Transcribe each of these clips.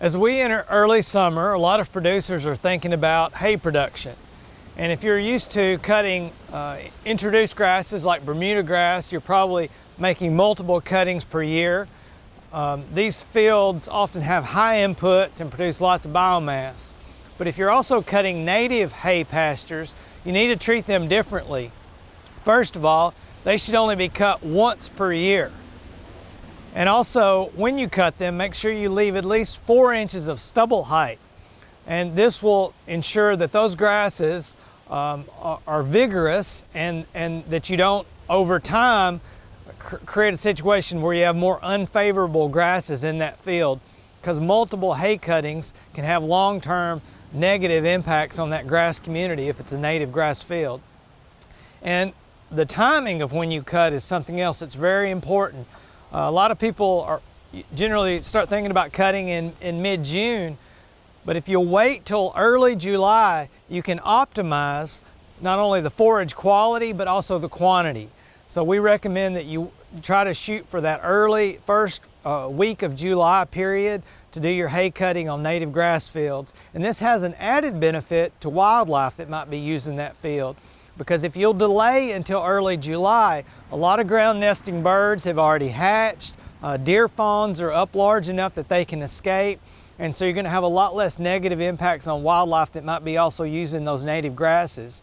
As we enter early summer, a lot of producers are thinking about hay production. And if you're used to cutting introduced grasses like Bermuda grass, you're probably making multiple cuttings per year. These fields often have high inputs and produce lots of biomass. But if you're also cutting native hay pastures, you need to treat them differently. First of all, they should only be cut once per year. And also, when you cut them, make sure you leave at least 4 inches of stubble height. And this will ensure that those grasses are vigorous and that you don't, over time, create a situation where you have more unfavorable grasses in that field, because multiple hay cuttings can have long-term negative impacts on that grass community if it's a native grass field. And the timing of when you cut is something else that's very important. A lot of people generally start thinking about cutting in mid-June, but if you wait till early July, you can optimize not only the forage quality, but also the quantity. So we recommend that you try to shoot for that early first week of July period to do your hay cutting on native grass fields. And this has an added benefit to wildlife that might be using that field, because if you'll delay until early July, a lot of ground nesting birds have already hatched, deer fawns are up large enough that they can escape, and so you're going to have a lot less negative impacts on wildlife that might be also using those native grasses.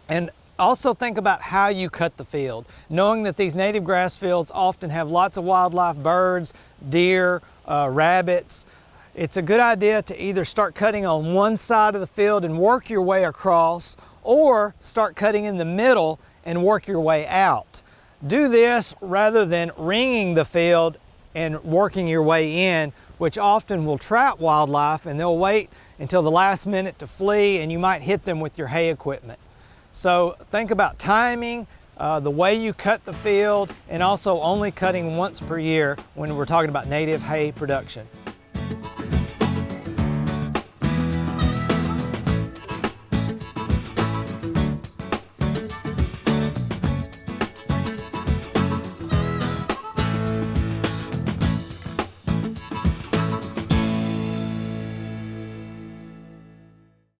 And also think about how you cut the field, knowing that these native grass fields often have lots of wildlife, birds, deer, rabbits. It's a good idea to either start cutting on one side of the field and work your way across, or start cutting in the middle and work your way out. Do this rather than ringing the field and working your way in, which often will trap wildlife, and they'll wait until the last minute to flee, and you might hit them with your hay equipment. So think about timing, the way you cut the field, and also only cutting once per year when we're talking about native hay production.